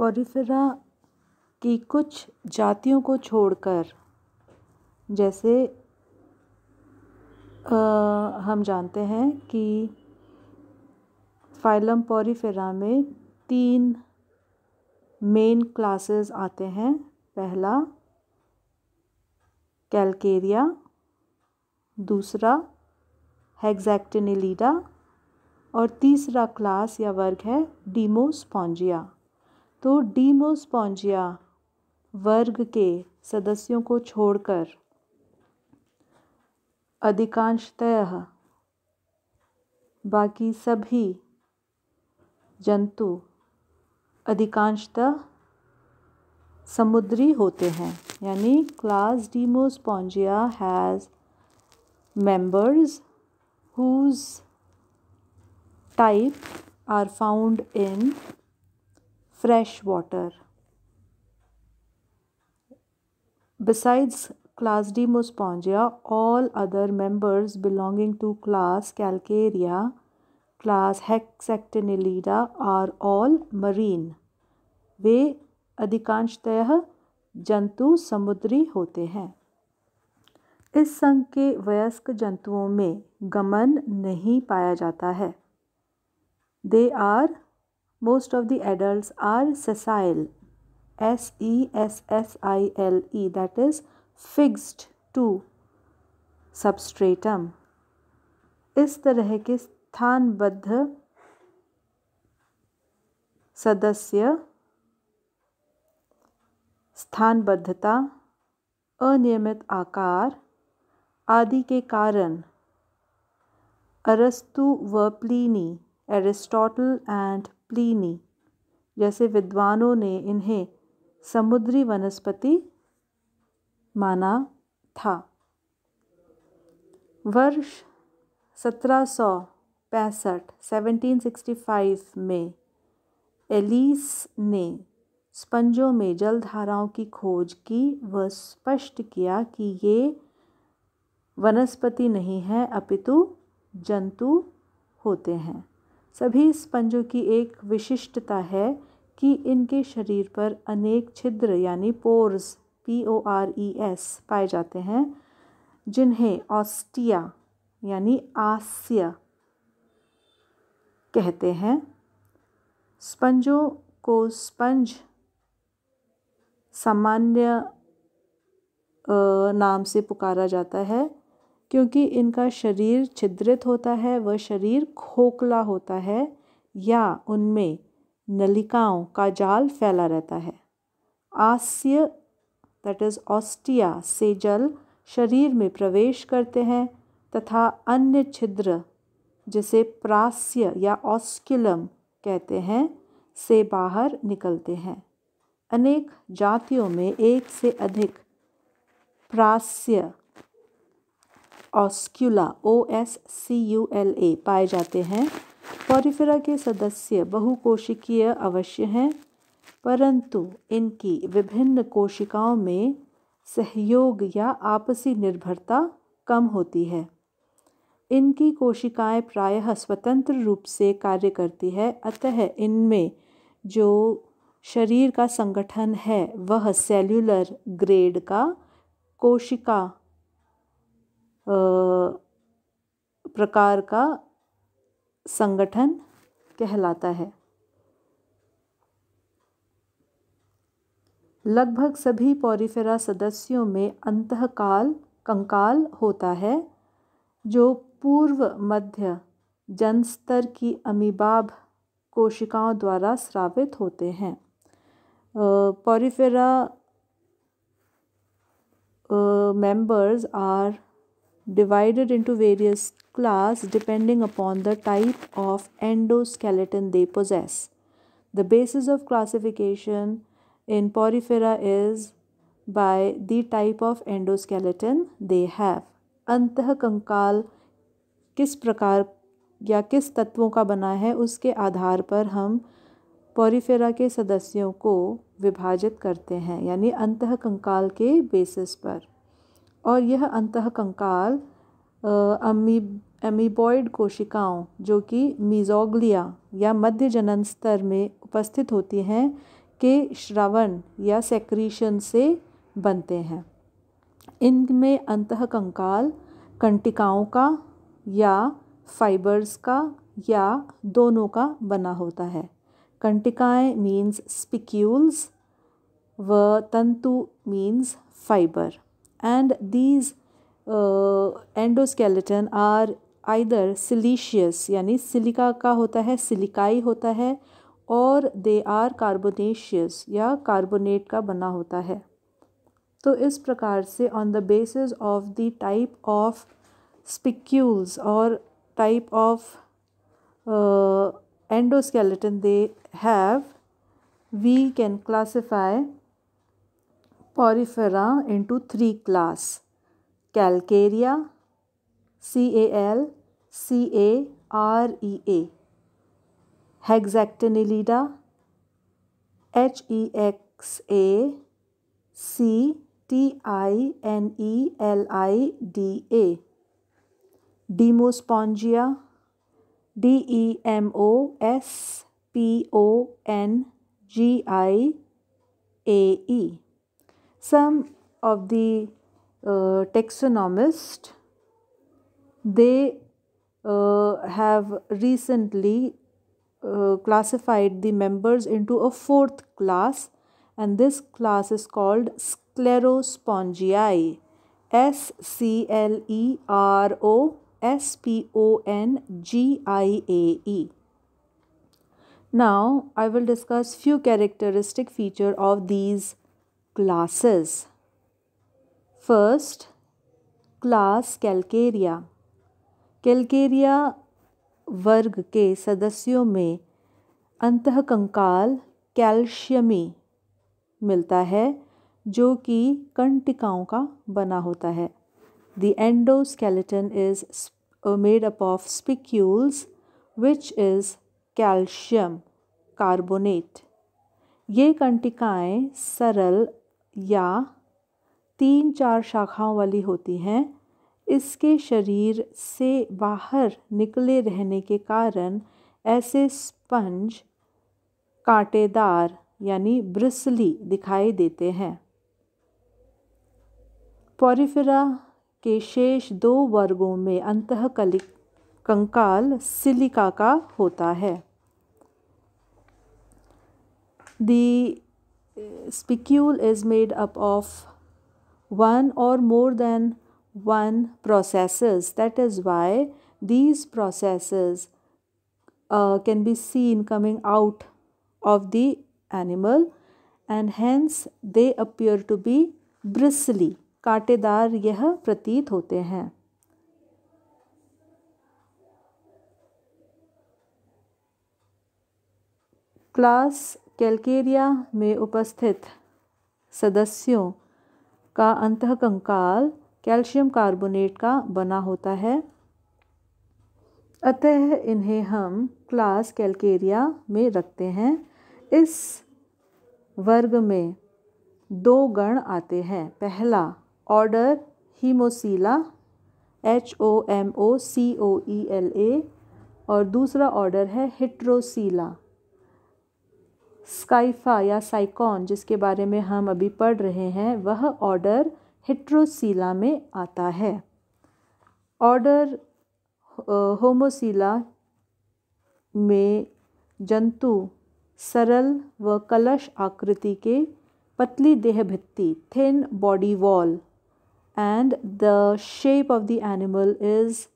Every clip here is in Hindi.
पॉरीफेरा की कुछ जातियों को छोड़कर, जैसे हम जानते हैं कि फाइलम पॉरीफेरा में 3 मेन क्लासेस आते हैं। पहला कैलकेरिया, दूसरा हेक्सैक्टिनिलीडा और तीसरा क्लास या वर्ग है डीमोस्पोंजिया। तो डीमोस्पोंजिया वर्ग के सदस्यों को छोड़कर अधिकांशतः बाकी सभी जंतु अधिकांशतः समुद्री होते हैं। यानी class Demospongiae has members whose type are found in fresh water. Besides class Demospongia, all other members belonging to class Calcarea, class Hexactinellida are all marine. वे अधिकांशतः जंतु समुद्री होते हैं। इस संघ के वयस्क जंतुओं में गमन नहीं पाया जाता है। Most of the adults are sessile, SESSILE, that is fixed to substratum. इस तरह के स्थानबद्ध सदस्य स्थानबद्धता, अनियमित आकार आदि के कारण अरस्तु व प्लिनी, एरिस्टोटल एंड प्लिनी जैसे विद्वानों ने इन्हें समुद्री वनस्पति माना था। वर्ष 1765 में एलिस ने स्पंजों में जलधाराओं की खोज की व स्पष्ट किया कि ये वनस्पति नहीं है अपितु जंतु होते हैं। सभी स्पंजों की एक विशिष्टता है कि इनके शरीर पर अनेक छिद्र यानी पोर्स PORES पाए जाते हैं, जिन्हें ऑस्टिया यानी आस्य कहते हैं। स्पंजों को स्पंज सामान्य नाम से पुकारा जाता है क्योंकि इनका शरीर छिद्रित होता है, वह शरीर खोखला होता है या उनमें नलिकाओं का जाल फैला रहता है। आस्य दैट इज़ ऑस्टिया से जल शरीर में प्रवेश करते हैं तथा अन्य छिद्र जिसे प्रास्य या ऑस्क्युलम कहते हैं से बाहर निकलते हैं। अनेक जातियों में एक से अधिक प्रास्य ऑस्क्युला OSCULA पाए जाते हैं। पॉरीफेरा के सदस्य बहुकोशिकीय अवश्य हैं, परंतु इनकी विभिन्न कोशिकाओं में सहयोग या आपसी निर्भरता कम होती है। इनकी कोशिकाएं प्रायः स्वतंत्र रूप से कार्य करती है, अतः इनमें जो शरीर का संगठन है वह सेल्युलर ग्रेड का कोशिका प्रकार का संगठन कहलाता है। लगभग सभी पॉरीफेरा सदस्यों में कंकाल होता है जो पूर्व मध्य जनस्तर की अमीबाब कोशिकाओं द्वारा स्रावित होते हैं। Porifera members are divided into various classes depending upon the type of endoskeleton they possess. The basis of classification in Porifera is by the type of endoskeleton they have. अंतः कंकाल किस प्रकार या किस तत्वों का बना है उसके आधार पर हम पॉरीफेरा के सदस्यों को विभाजित करते हैं, यानी अंतः कंकाल के बेसिस पर। और यह अंतः कंकाल अमीबॉइड कोशिकाओं जो कि मीजोग्लिया या मध्य जनन स्तर में उपस्थित होती हैं के श्रवण या सेक्रीशन से बनते हैं। इनमें अंतःकंकाल कंटिकाओं का या फाइबर्स का या दोनों का बना होता है। कंटिकाएं मीन्स स्पिक्यूल्स व तंतु means fibre, and these endoskeleton are either siliceous यानी सिलिका का होता है, सिलिकाई होता है, और दे आर कार्बोनेशियस या कार्बोनेट का बना होता है। तो इस प्रकार से on the basis of the type of spicules और type of endoskeleton they have, we can classify porifera into three class: calcarea, CALCAREA, hexactinellida, HEXACTINELIDA, demospongia, DEMOSPONGIAE. Some of the taxonomists, they have recently classified the members into a fourth class, and this class is called Sclerospongiae. SCLEROSPONGIAE. Now I will discuss few characteristic feature of these classes. First, class Calcarea. Calcarea वर्ग के सदस्यों में अंतःकंकाल कैल्शियमी मिलता है जो कि कंटिकाओं का बना होता है। The endoskeleton is made up of spicules, which is calcium carbonate. ये कंटिकाएं सरल या 3-4 शाखाओं वाली होती हैं। इसके शरीर से बाहर निकले रहने के कारण ऐसे स्पंज कांटेदार यानी ब्रिसली दिखाई देते हैं। पोरिफेरा के शेष 2 वर्गों में अंतःकंकाल सिलिका का होता है। The spicule is made up of one or more than one processes. That is why these processes can be seen coming out of the animal, and hence they appear to be bristly. कांटेदार यह प्रतीत होते हैं। क्लास कैल्केरिया में उपस्थित सदस्यों का अंतःकंकाल कैल्शियम कार्बोनेट का बना होता है, अतः इन्हें हम क्लास कैल्केरिया में रखते हैं। इस वर्ग में 2 गण आते हैं। पहला ऑर्डर हीमोसीला HOMOCOELA और दूसरा ऑर्डर है हेट्रोसीला। स्काइफा या साइकॉन जिसके बारे में हम अभी पढ़ रहे हैं वह ऑर्डर हेट्रोसीला में आता है। ऑर्डर होमोसीला में जंतु सरल व कलश आकृति के पतली देह भित्ति thin body wall, and the shape of the animal is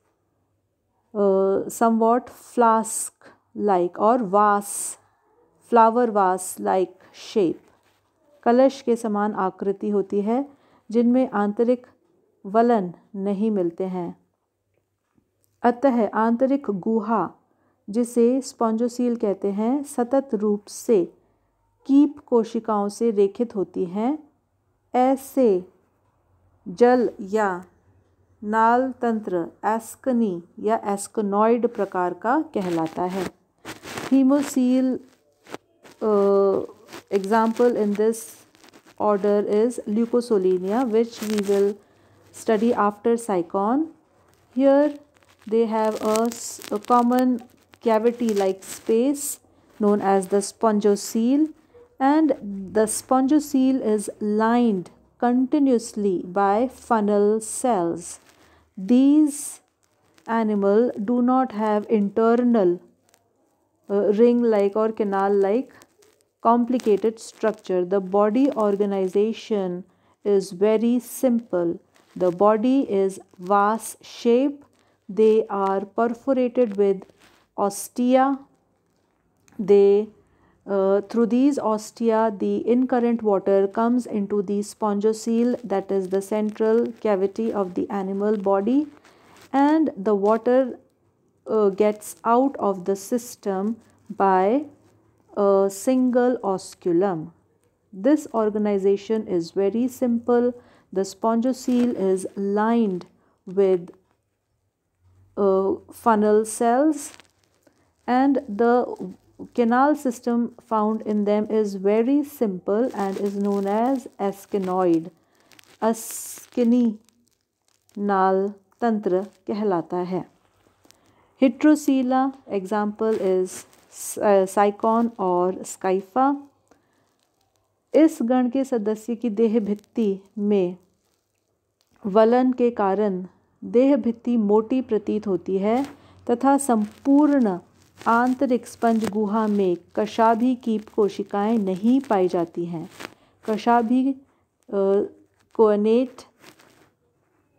somewhat flask like or vase, flower vase like shape. कलश के समान आकृति होती है जिनमें आंतरिक वलन नहीं मिलते हैं, अतः आंतरिक गुहा जिसे स्पॉन्जोसील कहते हैं सतत रूप से कीप कोशिकाओं से रेखित होती हैं। ऐसे जल या नाल तंत्र एस्कनी या एस्कनॉइड प्रकार का कहलाता है। Homocoela example in this order is Leucosolenia which we will study after Cycon. Here they have a common cavity like space known as the spongocele, and the spongocoel is lined continuously by funnel cells. These animals do not have internal ring-like or canal-like complicated structure. The body organization is very simple. The body is vase shape. They are perforated with ostia. Through these ostia, the incurrent water comes into the spongocoel, that is the central cavity of the animal body, and the water gets out of the system by a single osculum. This organization is very simple. The spongocoel is lined with funnel cells, and the canal system found in them is very simple and is known as ascenoid. Askini नाल तंत्र कहलाता है. Heterocella example is साइकॉन और स्काइफा. इस गण के सदस्य की देह भित्ति में वलन के कारण देह भित्ति मोटी प्रतीत होती है तथा संपूर्ण आंतरिक स्पंज गुहा में कशाभी की कोशिकाएं नहीं पाई जाती हैं. कशाभी कोनेट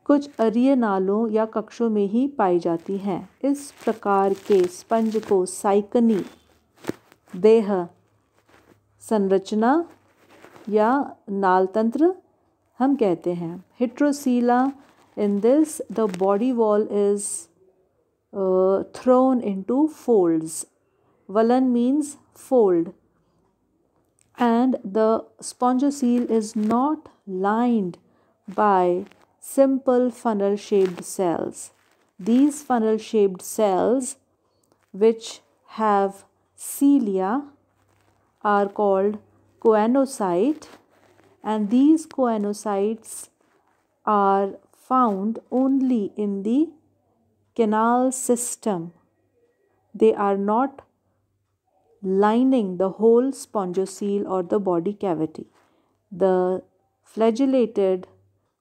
कुछ अरीय नालों या कक्षों में ही पाई जाती हैं. इस प्रकार के स्पंज को साइकनी देह संरचना या नालतंत्र हम कहते हैं. हेट्रोसीला, in this the body wall is thrown into folds. Valan means fold, and the spongocoel is not lined by simple funnel shaped cells. These funnel shaped cells, which have cilia, are called choanocyte, and these choanocytes are found only in the canal system. They are not lining the whole spongocoel or the body cavity. The flagellated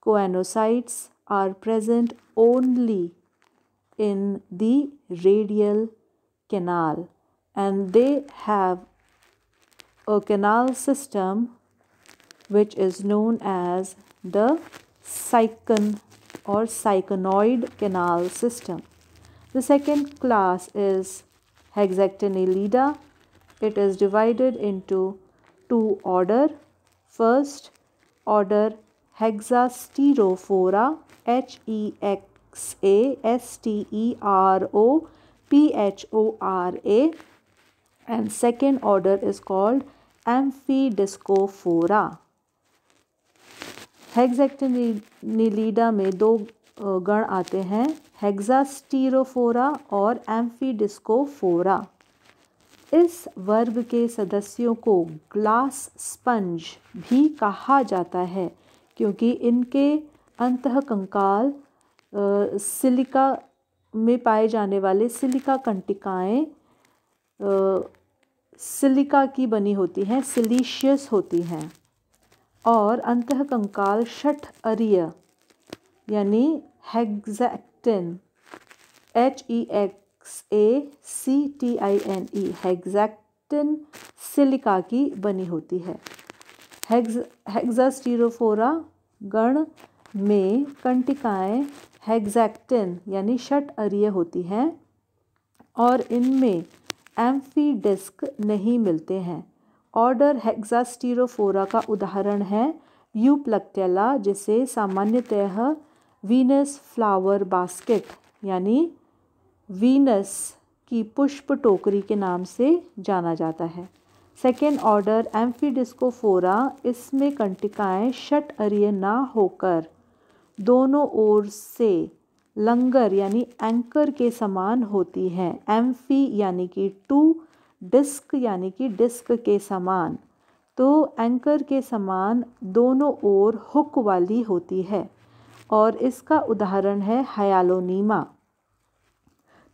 choanocytes are present only in the radial canal, and they have a canal system which is known as the cycon or cyconoid canal system. The second class is Hexactinellida. It is divided into two orders. First order Hexasterophora, Hexasterophora, and second order is called Amphidiscophora. हेक्सैक्टिनेलिडा में दो गण आते हैं, हेक्सास्टीरोफोरा और एम्फीडिस्कोफोरा. इस वर्ग के सदस्यों को ग्लास स्पंज भी कहा जाता है क्योंकि इनके अंतःकंकाल सिलिका में पाए जाने वाले सिलिका कंटिकाएं सिलिका की बनी होती हैं, सिलीशियस होती हैं, और अंतःकंकाल षट अरीय यानी हेक्सैक्टिन HEXACTINE हेक्सैक्टिन सिलिका की बनी होती है. हेक्सास्टीरोफोरा गण में कंटिकाएं हेक्सैक्टिन यानी षट अरीय होती हैं और इनमें एम्फीडिस्क नहीं मिलते हैं. ऑर्डर हेक्सास्टीरोफोरा का उदाहरण है यूप्लक्टेला, जिसे सामान्यतः वीनस फ्लावर बास्केट यानी वीनस की पुष्प टोकरी के नाम से जाना जाता है. सेकेंड ऑर्डर एम्फीडिस्कोफोरा, इसमें कंटिकाएं षट अरीय ना होकर दोनों ओर से लंगर यानी एंकर के समान होती हैं. एम्फी यानी कि टू, डिस्क यानी कि डिस्क के समान, तो एंकर के समान दोनों ओर हुक वाली होती है और इसका उदाहरण है हायालोनीमा.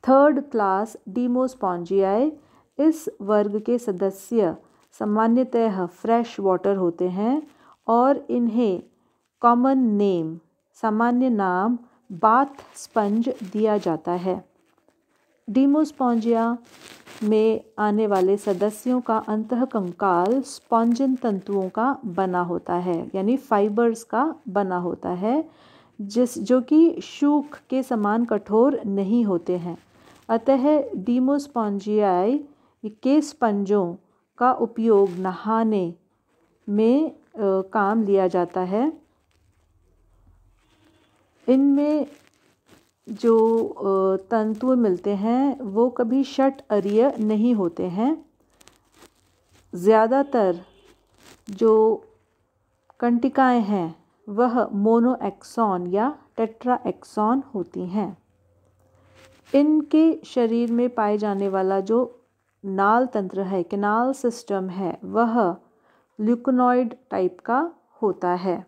Third class डीमोस्पॉन्जियाई. इस वर्ग के सदस्य सामान्यतः फ्रेश वाटर होते हैं और इन्हें कॉमन नेम सामान्य नाम बाथ स्पंज दिया जाता है। डीमोस्पोंजिया में आने वाले सदस्यों का अंतःकंकाल स्पॉन्जन तंतुओं का बना होता है, यानी फाइबर्स का बना होता है, जो कि शूक के समान कठोर नहीं होते हैं। अतः डीमोस्पोंजियाई के स्पंजों का उपयोग नहाने में काम लिया जाता है। इनमें जो तंतु मिलते हैं वो कभी षट अरीय नहीं होते हैं। ज़्यादातर जो कंटिकाएं हैं वह मोनोएक्सॉन या टेट्राएक्सॉन होती हैं। इनके शरीर में पाए जाने वाला जो नाल तंत्र है, कैनाल सिस्टम है, वह ल्यूकोनॉइड टाइप का होता है।